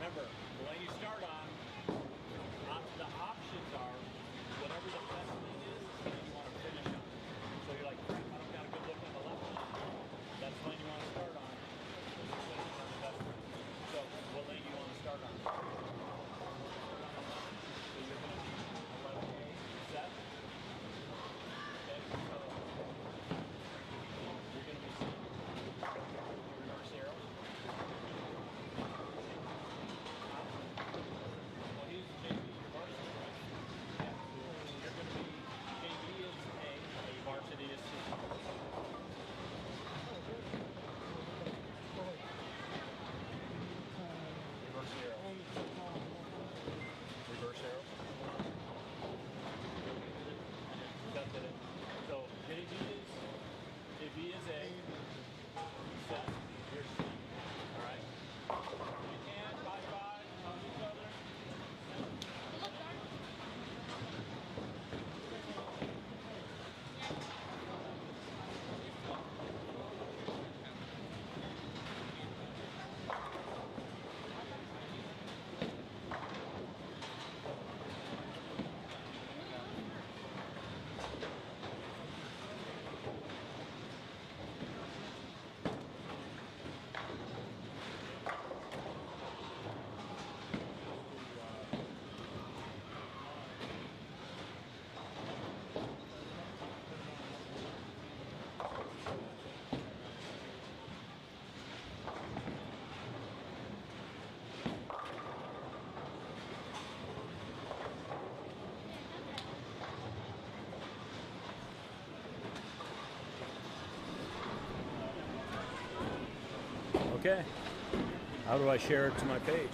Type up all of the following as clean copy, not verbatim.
remember, the lane you start on, the options are whatever the best thing is that you want to finish on. So you're like, crap, I don't got a good look on the left one. That's the lane you want to start on. Finish on the best one. So what lane do you want to start on? So you're going to be 11A set. Okay, so you're going to be seeing your reverse arrow. Well, he's JV, your varsity, right? Yeah. You're going to be, JV is A, varsity is C. Reverse arrow. Reverse arrow. That's it. So JV is A. Set. Here's C. All right. You can bye-bye on each other. Okay. How do I share it to my page?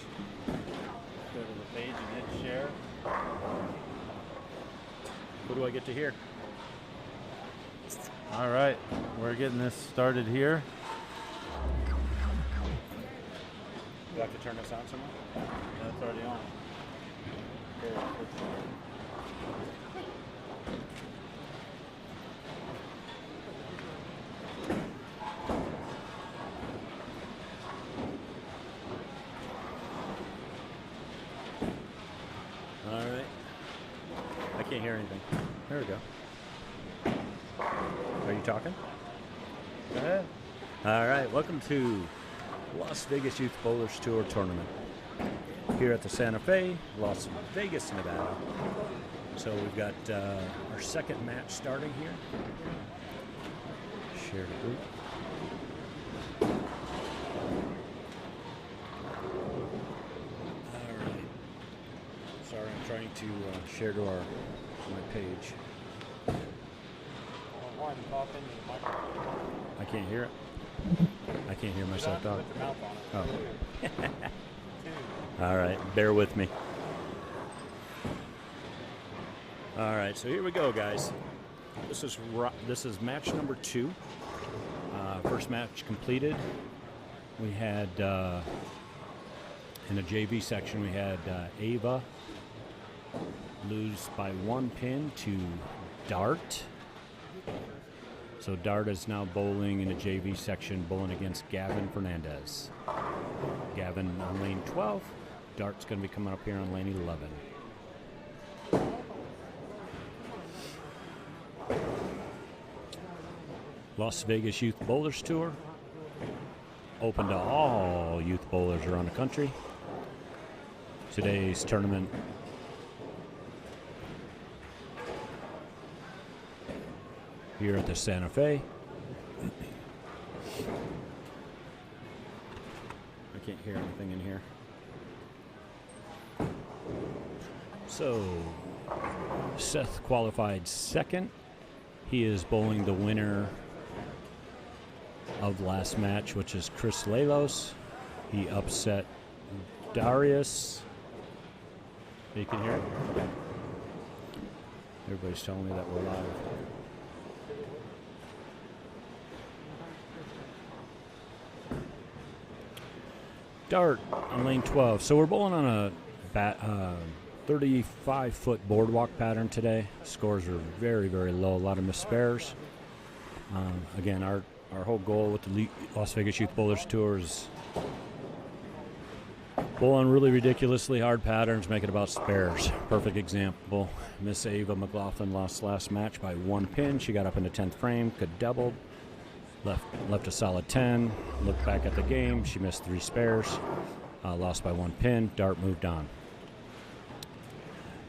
Go to the page and hit share. What do I get to hear? All right, we're getting this started here. Do I have to turn this on somewhere? That's already on. All right. I can't hear anything. There we go. Are you talking? Go ahead. All right. Welcome to Las Vegas Youth Bowlers Tour Tournament here at the Santa Fe, Las Vegas, Nevada. So we've got our second match starting here. Share the group. All right. Sorry, I'm trying to share to my page. I can't hear it. I can't hear myself talk. Put your mouth on it. Oh. All right, bear with me. All right, so here we go, guys. This is match number 2. First match completed. We had in the JV section we had Ava lose by 1 pin to Dart. So Dart is now bowling in the JV section, bowling against Gavin Fernandez. Gavin on lane 12. Dart's going to be coming up here on lane 11. Las Vegas Youth Bowlers Tour. Open to all youth bowlers around the country. Today's tournament here at the Santa Fe. I can't hear anything in here. So, Seth qualified second. He is bowling the winner of last match, which is Chris Lalos. He upset Darius. You can hear it? Okay. Everybody's telling me that we're live. Dart on lane 12. So we're bowling on a 35-foot boardwalk pattern today. Scores are very, very low. A lot of missed spares. Again, our whole goal with the Las Vegas Youth Bowlers Tour is Bowling really ridiculously hard patterns, make it about spares. Perfect example. Miss Ava McLaughlin lost last match by 1 pin. She got up in the 10th frame, could double, left a solid 10. Looked back at the game, she missed 3 spares, lost by 1 pin. Dart moved on.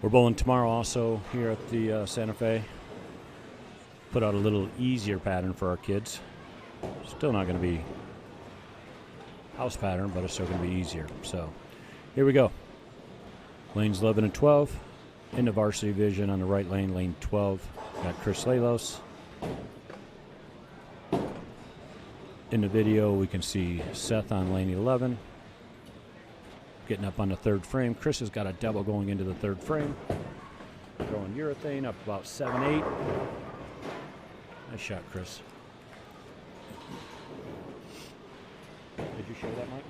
We're bowling tomorrow also here at the Santa Fe. Put out a little easier pattern for our kids. Still not going to be house pattern, but it's still going to be easier. So here we go. Lanes 11 and 12. In the varsity division on the right lane, lane 12. Got Chris Lalos. In the video, we can see Seth on lane 11. Getting up on the 3rd frame. Chris has got a double going into the 3rd frame. Throwing urethane up about 7-8. Nice shot, Chris. Did you show that, Mike?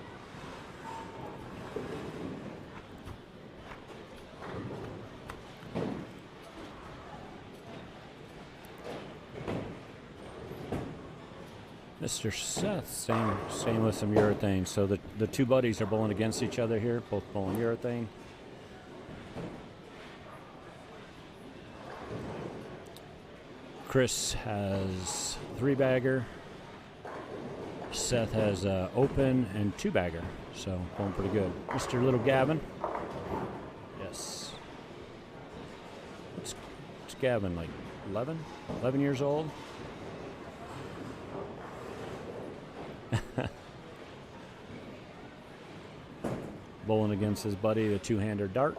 Mr. Seth, same with some urethane. So the 2 buddies are bowling against each other here, both bowling urethane. Chris has 3-bagger. Seth has open and 2-bagger. So going pretty good. Mr. Little Gavin. Yes. It's Gavin, like 11 years old. Bowling against his buddy, the 2-hander dart.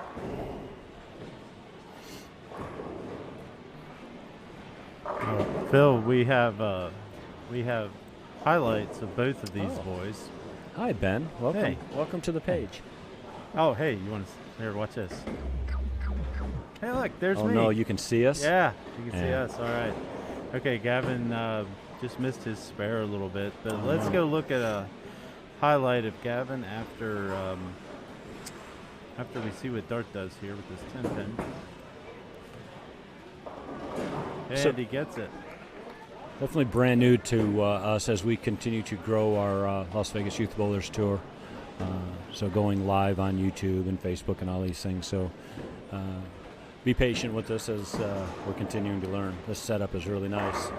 Phil, we have highlights of both of these boys. Hi, Ben. Welcome. Hey. Welcome to the page. Oh, hey, you want to here? Watch this. Hey, look, there's me. Oh no, you can see us. Yeah, you can see us. All right. Okay, Gavin just missed his spare a little bit, but let's go look at a highlight of Gavin after we see what Dart does here with this 10 pin. And So- he gets it. Definitely brand new to us as we continue to grow our Las Vegas Youth Bowlers Tour. So going live on YouTube and Facebook and all these things. So be patient with us as we're continuing to learn. This setup is really nice.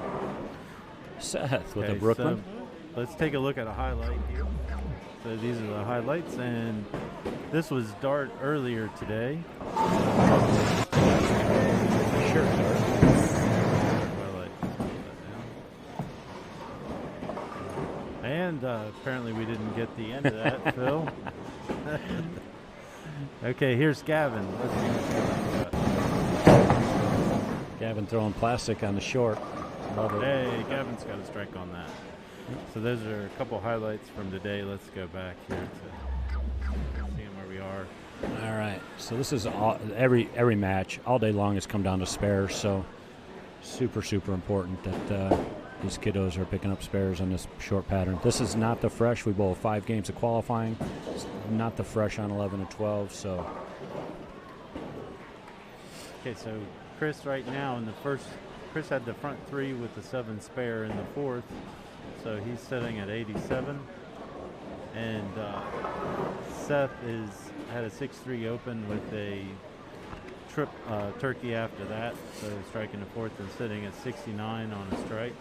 Seth with a Brooklyn. So let's take a look at a highlight here. So these are the highlights, and this was Dart earlier today. Sure, Dart. And apparently we didn't get the end of that, Phil. Okay, here's Gavin. Let's see what Gavin throwing plastic on the short. Love it. Hey, Gavin's got a strike on that. So those are a couple highlights from today. Let's go back here to seeing where we are. All right. So this is every match all day long has come down to spares. So super important that these kiddos are picking up spares on this short pattern. This is not the fresh. We bowl 5 games of qualifying. It's not the fresh on 11 and 12. So Okay, so Chris right now in the first, Chris had the front 3 with the 7 spare in the 4th. So he's sitting at 87. And Seth had a 6-3 open with a trip turkey after that. So striking the 4th and sitting at 69 on a strike.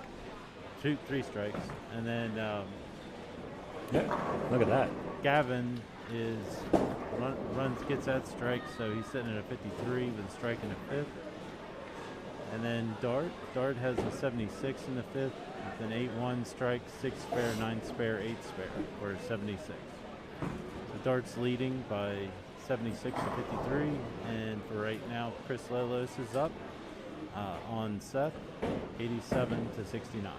3 strikes. And then yeah, look at that. Gavin gets that strike, so he's sitting at a 53 with a strike in the 5th. And then Dart has a 76 in the 5th, with an 8-1 strike, 6 spare, 9 spare, 8 spare, or 76. So Dart's leading by 76 to 53, and for right now, Chris Lelos is up on Seth, 87 to 69.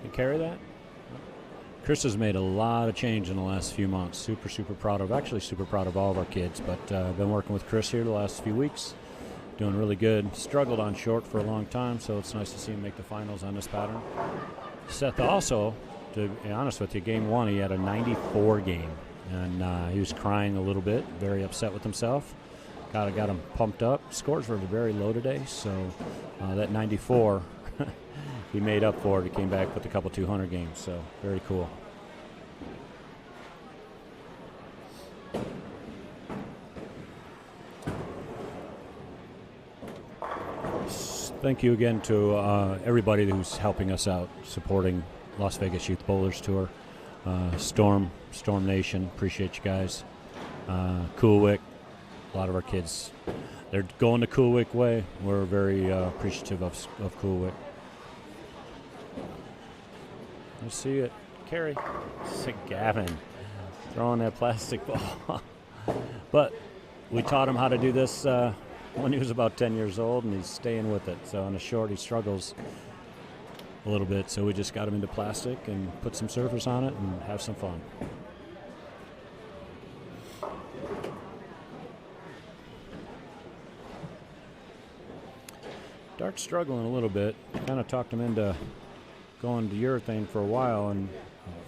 You carry that? Chris has made a lot of change in the last few months. Super proud of all of our kids, but I've been working with Chris here the last few weeks. Doing really good. Struggled on short for a long time, so it's nice to see him make the finals on this pattern. Seth also, to be honest with you, game 1 he had a 94 game, and he was crying a little bit, very upset with himself. Got him pumped up. Scores were very low today, so that 94 he made up for it. He came back with a couple 200 games, so very cool. Thank you again to everybody who's helping us out, supporting Las Vegas Youth Bowlers Tour. Storm Nation, appreciate you guys. Coolwick, a lot of our kids, they're going the Coolwick way. We're very appreciative of Coolwick. Let's see it. Carry. Sick Gavin throwing that plastic ball. But we taught him how to do this when he was about 10 years old, and he's staying with it. So on the short, he struggles a little bit. So we just got him into plastic and put some surface on it and have some fun. Dart's struggling a little bit. Kind of talked him into going to urethane for a while, and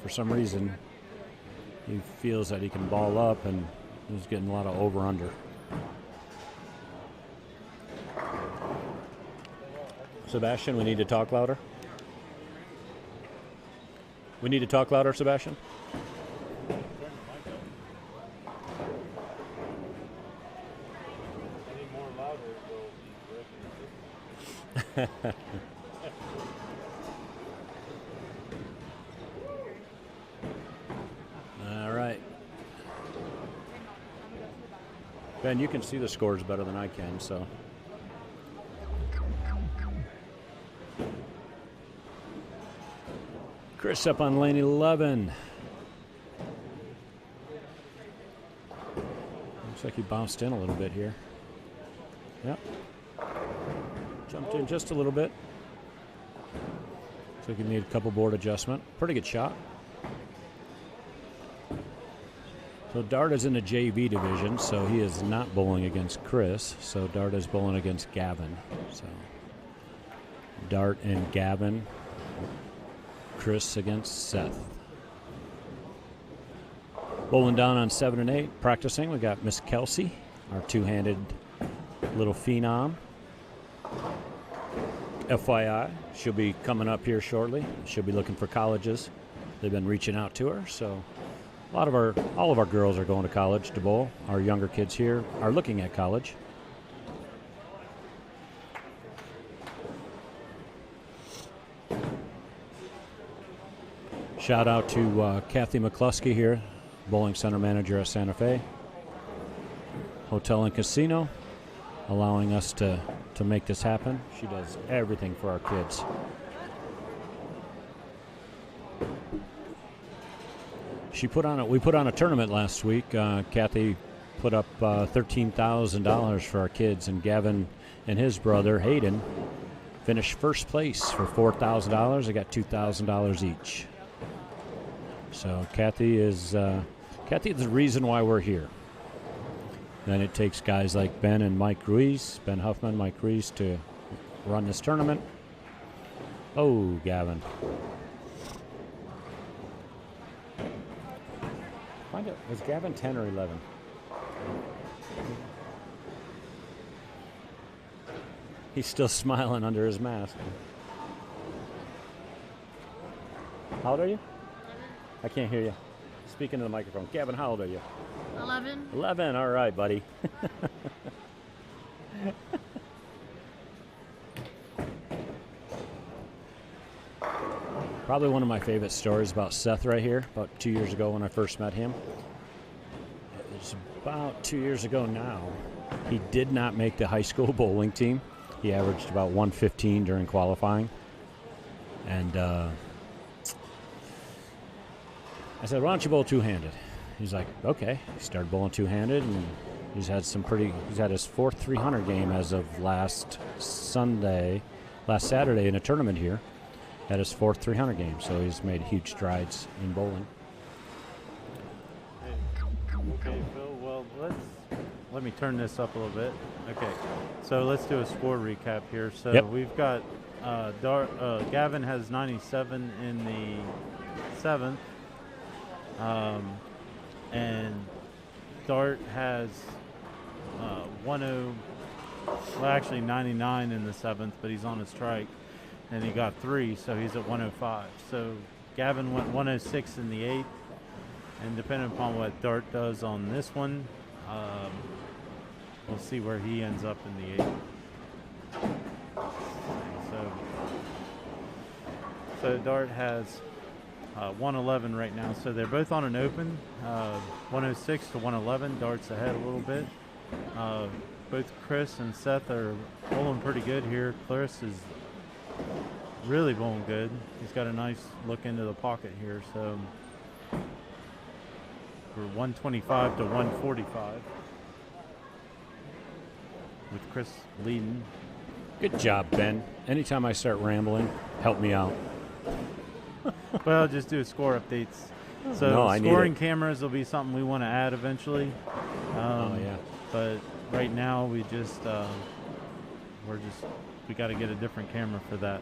for some reason he feels that he can ball up, and he's getting a lot of over-under. Sebastian, we need to talk louder. We need to talk louder, Sebastian. Any more louder, will be breaking. All right. Ben, you can see the scores better than I can, so. Chris up on lane 11. Looks like he bounced in a little bit here. Yep. Jumped in just a little bit. Looks like he needed a couple board adjustment. Pretty good shot. So Dart is in the JV division, so he is not bowling against Chris. So Dart is bowling against Gavin. So Dart and Gavin. Chris against Seth. Bowling down on 7 and 8, practicing. We got Miss Kelsey, our two-handed little phenom. FYI, she'll be coming up here shortly. She'll be looking for colleges. They've been reaching out to her, so all of our girls are going to college to bowl. Our younger kids here are looking at college. Shout out to Kathy McCluskey here, bowling center manager at Santa Fe Hotel and Casino, allowing us to make this happen. She does everything for our kids. We put on a tournament last week. Kathy put up $13,000 for our kids, and Gavin and his brother Hayden finished first place for $4,000. They got $2,000 each. So Kathy is the reason why we're here. Then it takes guys like Ben and Mike Ruiz, Ben Huffman, Mike Ruiz, to run this tournament. Oh, Gavin. Find out, was Gavin 10 or 11? He's still smiling under his mask. How old are you? I can't hear you. Speak into the microphone. Gavin, how old are you? 11. 11, all right, buddy. Probably one of my favorite stories about Seth right here, about 2 years ago when I first met him. It was about 2 years ago now. He did not make the high school bowling team. He averaged about 115 during qualifying. And I said, why don't you bowl two-handed? He's like, okay. He started bowling two-handed, and he's had his fourth 300 game as of last Saturday in a tournament here. Had his fourth 300 game, so he's made huge strides in bowling. Okay, Phil, well, let me turn this up a little bit. Okay, so let's do a score recap here. So Yep. We've got Gavin has 97 in the 7th. And Dart has 99 in the 7th, but he's on a strike, and he got 3, so he's at 105. So Gavin went 106 in the 8th, and depending upon what Dart does on this one, we'll see where he ends up in the 8th. So Dart has 111 right now. So they're both on an open, 106 to 111. Dart's ahead a little bit. Both Chris and Seth are bowling pretty good here. Chris is really bowling good. He's got a nice look into the pocket here. So we're 125 to 145 with Chris leading. Good job, Ben. Anytime I start rambling, help me out. Well, just do score updates. So No, I need scoring it. cameras will be something we want to add eventually. Oh, yeah. But right now we just we got to get a different camera for that.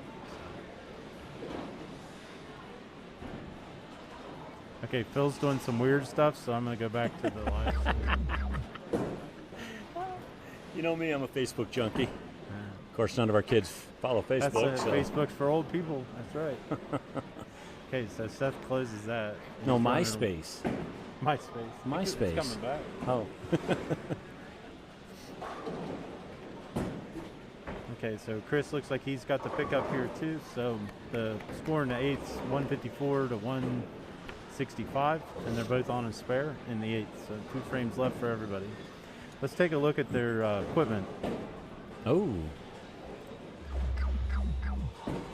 Okay, Phil's doing some weird stuff, so I'm gonna go back to the live stream. You know me, I'm a Facebook junkie. Of course, none of our kids follow Facebook. That's so. Facebook's for old people. That's right. Okay, so Seth closes that. No, He's running- MySpace. MySpace. MySpace. It's coming back. Oh. Okay, so Chris looks like he's got the pickup here too. So the score in the eighth's 154 to 165, and they're both on a spare in the eighth. So 2 frames left for everybody. Let's take a look at their equipment. Oh.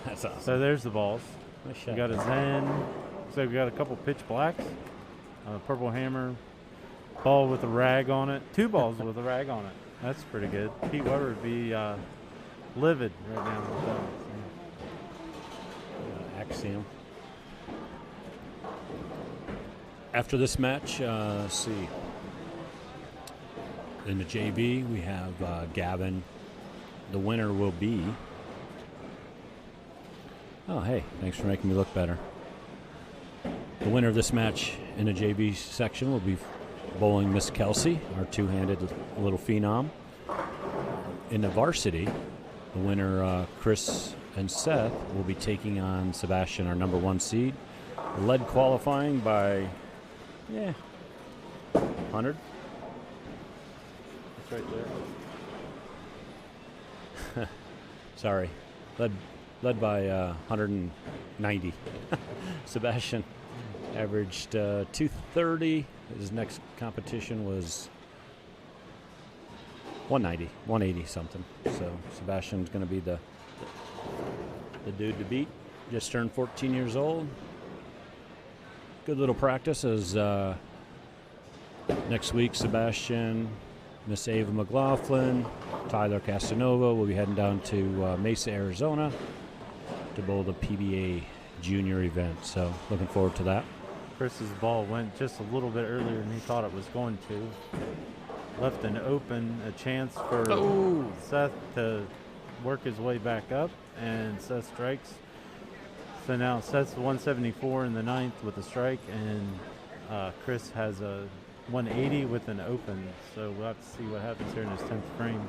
That's awesome. So there's the balls. Nice We shot. got a Zen. So we got a couple pitch blacks, a purple hammer, ball with a rag on it. 2 balls with a rag on it. That's pretty good. Pete Weber would be livid right now with that. Axiom. After this match, let's see. In the JV, we have Gavin. The winner will be. Oh, hey, thanks for making me look better. The winner of this match in the JV section will be bowling Miss Kelsey, our 2-handed little phenom. In the varsity, the winner, Chris and Seth, will be taking on Sebastian, our number 1 seed. Led qualifying by, 100. It's right there. Sorry, led by 190. Sebastian averaged 230. His next competition was 190, 180 something. So Sebastian's going to be the dude to beat. Just turned 14 years old. Good little practice as next week Sebastian, Miss Ava McLaughlin, Tyler Casanova will be heading down to Mesa, Arizona to bowl the PBA junior event. So looking forward to that. Chris's ball went just a little bit earlier than he thought it was going to. Left an open, a chance for Seth to work his way back up, and Seth strikes. So now Seth's 174 in the ninth with a strike, and Chris has a 180 with an open. So we'll have to see what happens here in his 10th frame.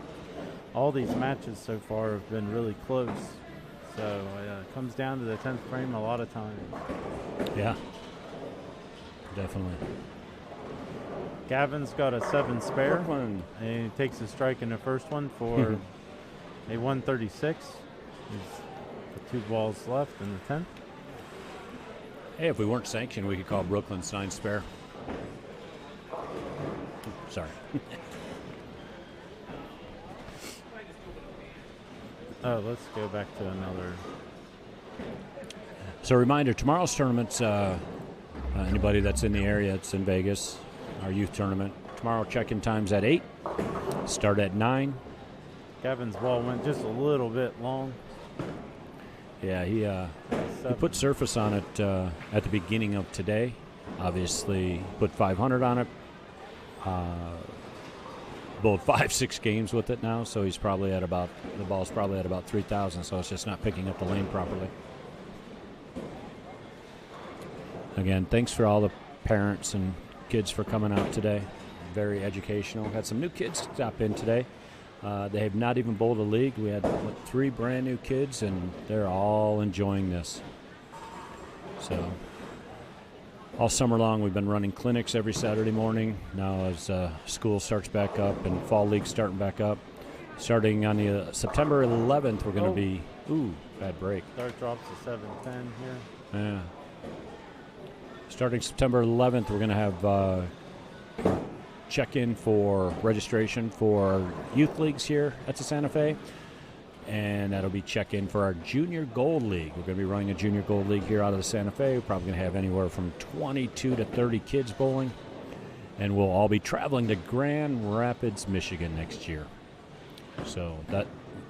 All these matches so far have been really close. So it comes down to the 10th frame a lot of times. Yeah, definitely. Gavin's got a 7 spare, Brooklyn. and he takes a strike in the first one for a 136. He's got 2 balls left in the 10th. Hey, if we weren't sanctioned, we could call Brooklyn 9 spare. Sorry. Oh, let's go back to another. So, a reminder: tomorrow's tournament's anybody that's in the area, it's in Vegas. Our youth tournament tomorrow. Check-in time's at 8. Start at 9. Gavin's ball went just a little bit long. Yeah, he put surface on it at the beginning of today. Obviously, put 500 on it. Bowled 5-6 games with it now, so he's probably at about the ball's probably at about 3,000. So it's just not picking up the lane properly. Again, thanks for all the parents and kids for coming out today. Very educational. Had some new kids stop in today. They have not even bowled a league. We had 3 brand new kids, and they're all enjoying this. So all summer long we've been running clinics every Saturday morning. Now as school starts back up and fall league's starting back up, starting on the September 11th, we're going to be Bad break. Dart drops to 710 here. Yeah. Starting September 11th, we're going to have check-in for registration for youth leagues here at the Santa Fe. And that'll be check-in for our Junior Gold League. We're going to be running a Junior Gold League here out of the Santa Fe. We're probably going to have anywhere from 22 to 30 kids bowling. And we'll all be traveling to Grand Rapids, Michigan next year. So that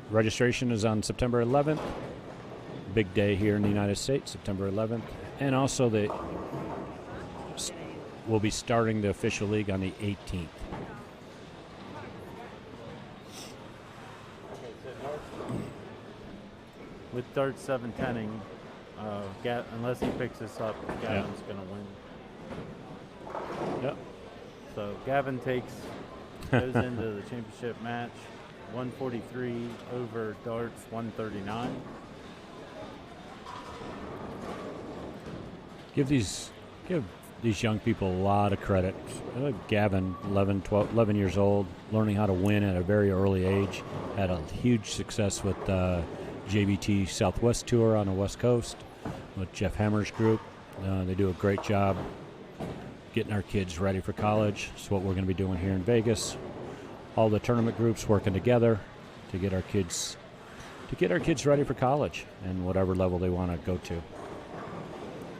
registration is on September 11th. Big day here in the United States, September 11th. And also we'll be starting the official league on the 18th. With Dart 710ing, unless he picks this up, Gavin's going to win. Yep. So Gavin goes into the championship match, 143 over Dart's 139. Give these young people a lot of credit. Gavin, 11 years old, learning how to win at a very early age. Had a huge success with JBT Southwest Tour on the West Coast with Jeff Hammer's group. They do a great job getting our kids ready for college. It's what we're going to be doing here in Vegas. All the tournament groups working together to get our kids ready for college and whatever level they want to go to.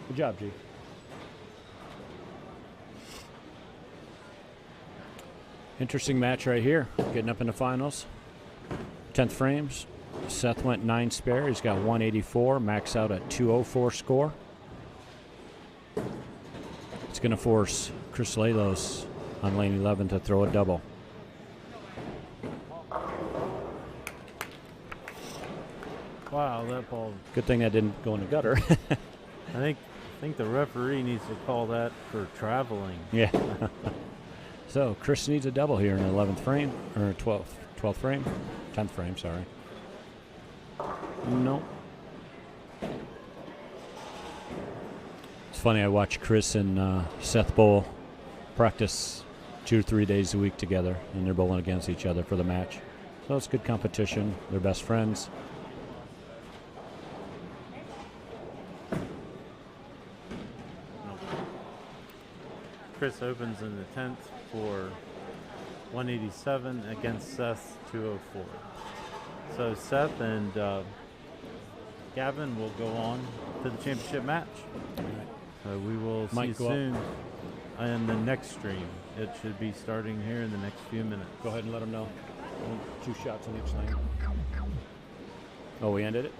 Good job, G. Interesting match right here. Getting up in the finals. 10th frames. Seth went 9 spare. He's got 184. Max out at 204 score. It's going to force Chris Lalos on lane 11 to throw a double. Wow, that ball. Good thing that didn't go in the gutter. I think the referee needs to call that for traveling. Yeah. So Chris needs a double here in the 11th frame, or 12th frame, 10th frame, sorry. No. It's funny, I watch Chris and Seth bowl practice 2 or 3 days a week together, and they're bowling against each other for the match. So it's good competition. They're best friends. Chris opens in the 10th for 187 against Seth 204. So Seth and Gavin will go on to the championship match. We will see you soon in the next stream. It should be starting here in the next few minutes. Go ahead and let them know. 2 shots on each lane. Oh, we ended it?